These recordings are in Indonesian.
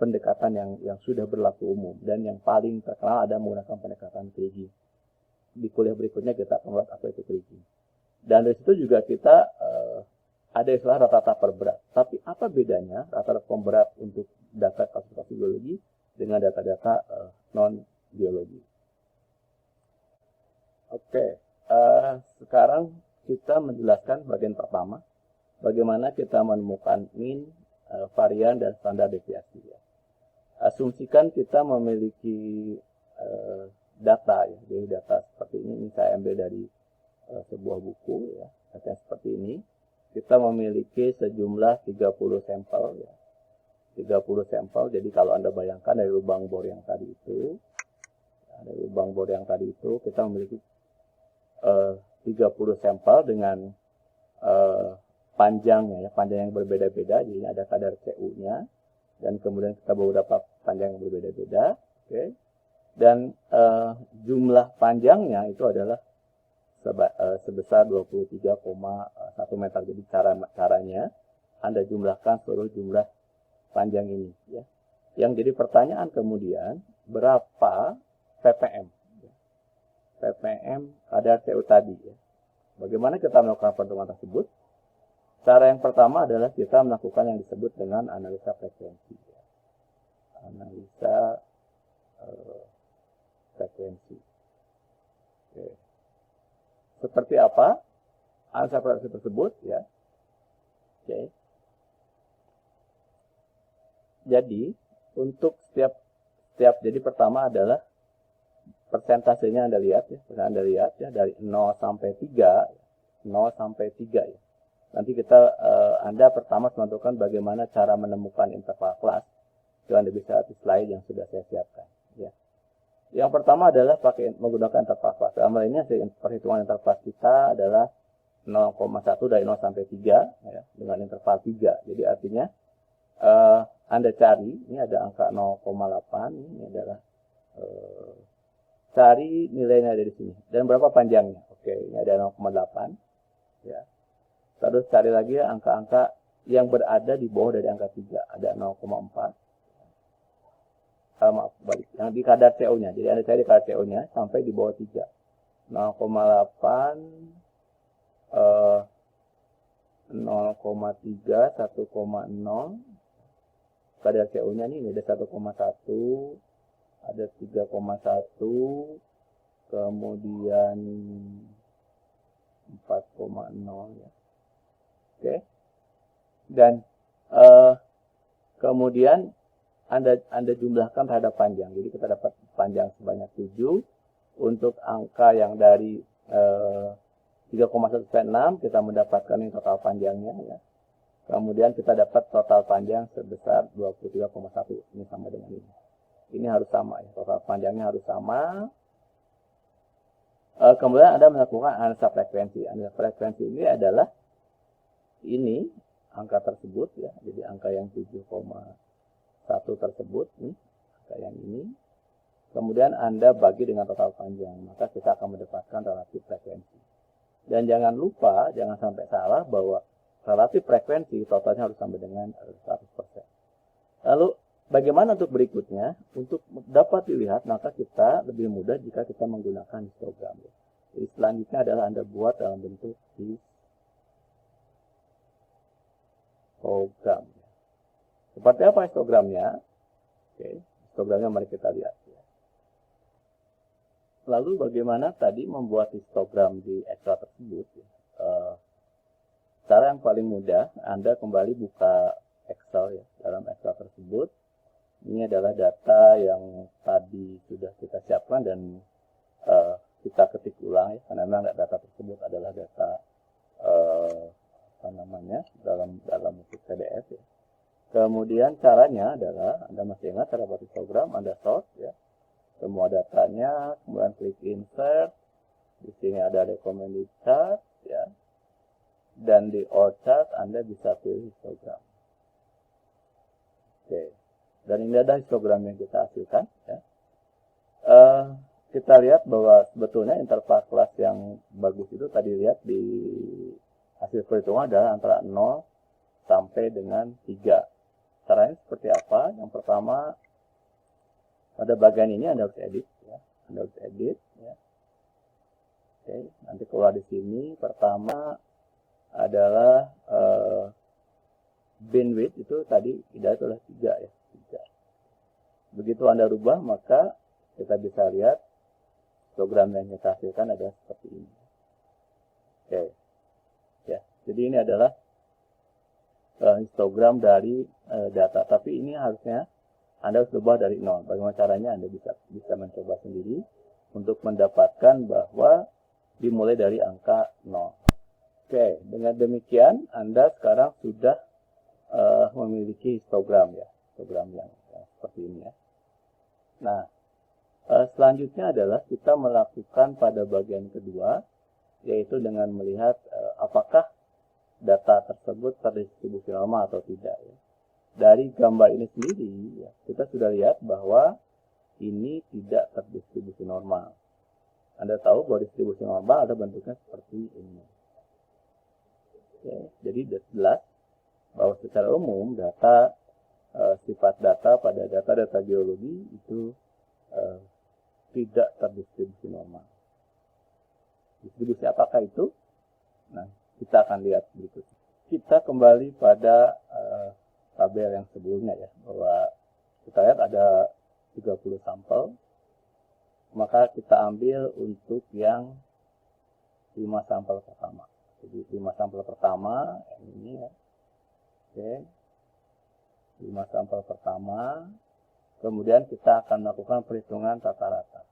pendekatan yang sudah berlaku umum. Dan yang paling terkenal ada menggunakan pendekatan Kriging. Di kuliah berikutnya kita akan lihat apa itu Kriging. Dan dari situ juga kita ada istilah rata-rata per berat. Tapi apa bedanya rata-rata per berat untuk data klasifikasi biologi dengan data-data non-biologi? Oke, sekarang kita menjelaskan bagian pertama, bagaimana kita menemukan mean, varian, dan standar deviasi. Ya. Asumsikan kita memiliki data, ya. Jadi data seperti ini saya ambil dari sebuah buku, ya. Data seperti ini. Kita memiliki sejumlah 30 sampel, ya. 30 sampel, jadi kalau Anda bayangkan dari lubang bor yang tadi itu, kita memiliki 30 sampel dengan panjangnya, ya, panjang yang berbeda-beda, jadi ada kadar CU-nya, dan kemudian kita beberapa panjang yang berbeda-beda, okay. Dan jumlah panjangnya itu adalah sebesar 23,1 meter. Jadi caranya Anda jumlahkan seluruh jumlah panjang ini, ya. Yang jadi pertanyaan kemudian, berapa ppm? ppm kadar CU tadi, ya. Bagaimana kita melakukan perhitungan tersebut? Cara yang pertama adalah kita melakukan yang disebut dengan analisa frekuensi. Analisa frekuensi. Oke. Seperti apa analisa frekuensi tersebut? Ya. Oke. Jadi untuk setiap jadi pertama adalah persentasenya Anda lihat, ya, dari 0 sampai 3, 0 sampai 3, ya. Nanti Anda pertama menentukan bagaimana cara menemukan interval kelas. Itu Anda bisa lihat di slide yang sudah saya siapkan. Ya. Yang pertama adalah menggunakan interval kelas. Dalam hal ini perhitungan interval kita adalah 0,1 dari 0 sampai 3, ya, dengan interval 3. Jadi artinya Anda cari, ini ada angka 0,8, ini adalah cari nilainya dari sini. Dan berapa panjangnya? Oke, ini ada 0,8. Ya. Terus cari lagi angka-angka yang berada di bawah dari angka 3. Ada 0,4. Maaf, balik. Yang di kadar CO-nya. Jadi Anda cari kadar CO-nya sampai di bawah 3. 0,8, 0,3, 1,0. Kadar CO-nya ini ada 1,1. Ada 3,1, kemudian 4,0, ya. Oke. Dan kemudian Anda jumlahkan terhadap panjang. Jadi kita dapat panjang sebanyak 7. Untuk angka yang dari 3,196 kita mendapatkan ini total panjangnya, ya. Kemudian kita dapat total panjang sebesar 23,1. Ini sama dengan ini. Ini harus sama, ya. Total panjangnya harus sama. Kemudian Anda melakukan analisa frekuensi. Analisa frekuensi ini adalah ini angka tersebut, ya. Jadi angka yang 7,1 tersebut, nih, angka yang ini. Kemudian Anda bagi dengan total panjang, maka kita akan mendapatkan relatif frekuensi. Dan jangan lupa, jangan sampai salah bahwa relatif frekuensi totalnya harus sama dengan 100%. Lalu bagaimana untuk berikutnya? Untuk dapat dilihat, maka kita lebih mudah jika kita menggunakan histogram. Jadi selanjutnya adalah Anda buat dalam bentuk histogram. Seperti apa histogramnya? Oke, histogramnya mari kita lihat. Lalu bagaimana tadi membuat histogram di Excel tersebut? Cara yang paling mudah, Anda kembali buka Excel, ya. Dalam Excel tersebut, ini adalah data yang tadi sudah kita siapkan dan kita ketik ulang, ya, karena memang data tersebut adalah data dalam bentuk PDF, ya. Kemudian caranya adalah Anda masih ingat terdapat histogram, Anda sort, ya, semua datanya, kemudian klik insert. Di sini ada recommended chart, ya. Dan di all chart Anda bisa pilih histogram. Oke. Dan ini ada histogram yang kita hasilkan, ya. Kita lihat bahwa sebetulnya interval kelas yang bagus itu tadi lihat di hasil perhitungan adalah antara 0 sampai dengan 3. caranya seperti apa? Yang pertama, pada bagian ini Anda harus edit, ya. Anda harus edit, ya. Oke, nanti keluar di sini. Pertama adalah bandwidth, itu tadi tidak, itu adalah 3, ya. 3. Begitu Anda rubah, maka kita bisa lihat program yang kita hasilkan adalah seperti ini. Oke, ya. Jadi ini adalah histogram dari data. Tapi ini harusnya Anda harus ubah dari 0. Bagaimana caranya? Anda bisa mencoba sendiri untuk mendapatkan bahwa dimulai dari angka 0. Oke, dengan demikian Anda sekarang sudah memiliki histogram, ya, histogram yang seperti ini, ya. Nah, selanjutnya adalah kita melakukan pada bagian kedua, yaitu dengan melihat apakah data tersebut terdistribusi normal atau tidak, ya. Dari gambar ini sendiri, ya, kita sudah lihat bahwa ini tidak terdistribusi normal. Anda tahu bahwa distribusi normal ada bentuknya seperti ini. Oke, jadi jelas bahwa secara umum data, sifat data pada data-data geologi itu tidak terdistribusi normal. Distribusi apakah itu? Nah, kita akan lihat berikut. Kita kembali pada tabel yang sebelumnya, ya, bahwa kita lihat ada 30 sampel. Maka kita ambil untuk yang 5 sampel pertama. Jadi 5 sampel pertama yang ini, ya. Oke. 5 sampel pertama. Kemudian kita akan melakukan perhitungan rata-rata.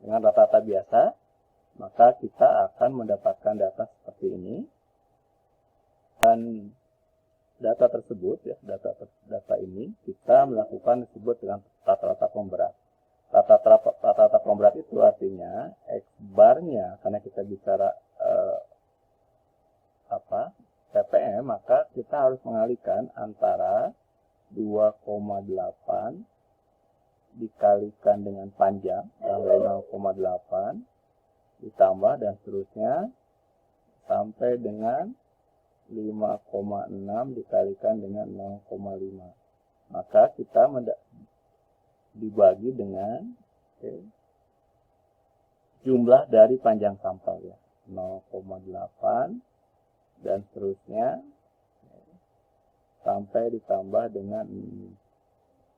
Dengan rata-rata biasa, maka kita akan mendapatkan data seperti ini. Dan data tersebut, ya, data ini kita melakukan disebut dengan rata-rata pemberat. Rata-rata pemberat itu artinya X bar-nya, karena kita bicara ppm, maka kita harus mengalihkan antara 2,8 dikalikan dengan panjang, dari 0,8 ditambah dan seterusnya sampai dengan 5,6 dikalikan dengan 0,5. Maka kita dibagi dengan jumlah dari panjang sampel, ya, 0,8 dan seterusnya sampai ditambah dengan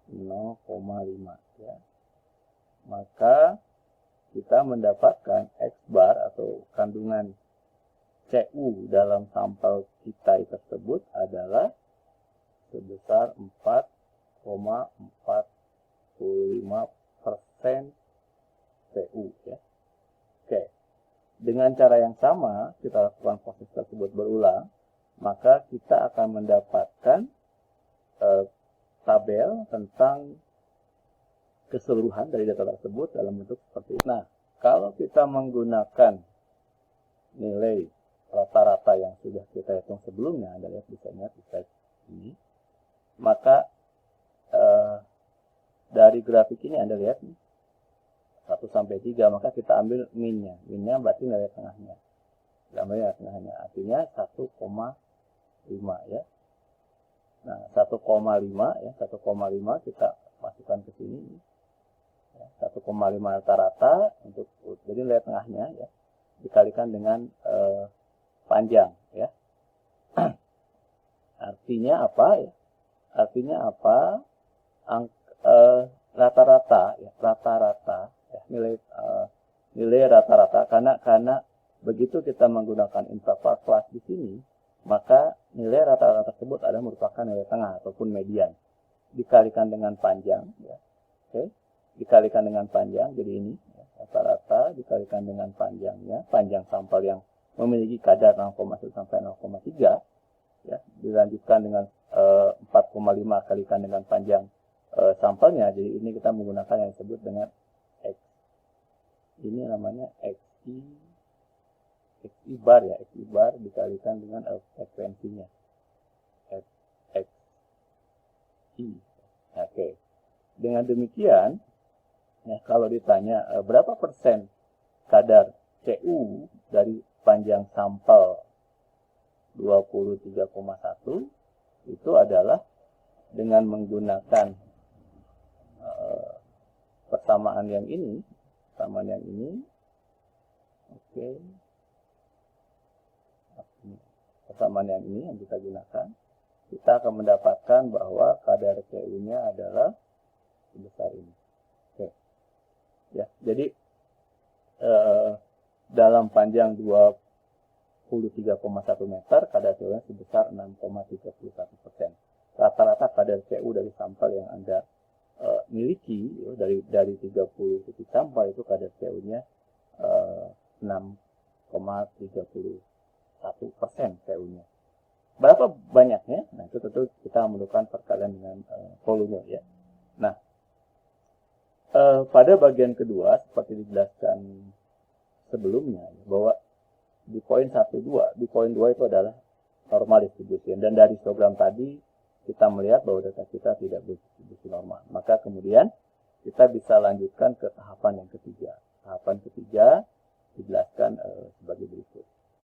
0,5, ya. Maka kita mendapatkan X bar atau kandungan Cu dalam sampel kita tersebut adalah sebesar 4,45% Cu, ya. Oke. Dengan cara yang sama, kita lakukan proses tersebut berulang, maka kita akan mendapatkan tabel tentang keseluruhan dari data tersebut dalam bentuk seperti ini. Nah, kalau kita menggunakan nilai rata-rata yang sudah kita hitung sebelumnya, Anda lihat bisa ingat di slide ini, maka dari grafik ini Anda lihat 1 sampai 3, maka kita ambil min-nya. Min-nya berarti nilai tengahnya. Nilai tengahnya artinya 1,5, ya. Nah, 1,5, ya, 1,5 kita masukkan ke sini. Ya, 1,5 rata-rata untuk jadi nilai tengahnya, ya, dikalikan dengan panjang, ya. Artinya apa, ya? Artinya apa? Rata-rata, ya, rata-rata, ya, nilai rata-rata, karena begitu kita menggunakan interval kelas di sini, maka nilai rata-rata tersebut adalah merupakan nilai tengah ataupun median dikalikan dengan panjang, ya. Oke, dikalikan dengan panjang, jadi ini, ya, rata-rata dikalikan dengan panjangnya, panjang sampel yang memiliki kadar 0,1 sampai 0,3, ya, dilanjutkan dengan 4,5 kalikan dengan panjang sampelnya. Jadi ini kita menggunakan yang disebut dengan X. Ini namanya XI bar, ya, XI bar dikalikan dengan frekuensinya XI. Oke. Dengan demikian, ya, kalau ditanya berapa persen kadar Cu dari panjang sampel 23,1, itu adalah dengan menggunakan persamaan yang ini, oke, persamaan yang ini yang kita gunakan, kita akan mendapatkan bahwa kadar CU-nya adalah sebesar ini. Oke. Ya, jadi dalam panjang 23,1 meter, kadar CU-nya sebesar 6,31%. Rata-rata kadar CU dari sampel yang Anda miliki, dari 30 titik sampel itu kadar CU-nya 6,31% CU-nya. Berapa banyaknya? Nah, itu tentu kita memerlukan perkalian dengan volume ya. Nah, pada bagian kedua seperti dijelaskan sebelumnya bahwa di poin 1, 2, di poin 2 itu adalah normal distribusi, dan dari histogram tadi kita melihat bahwa data kita tidak berdistribusi normal. Maka kemudian kita bisa lanjutkan ke tahapan yang ketiga.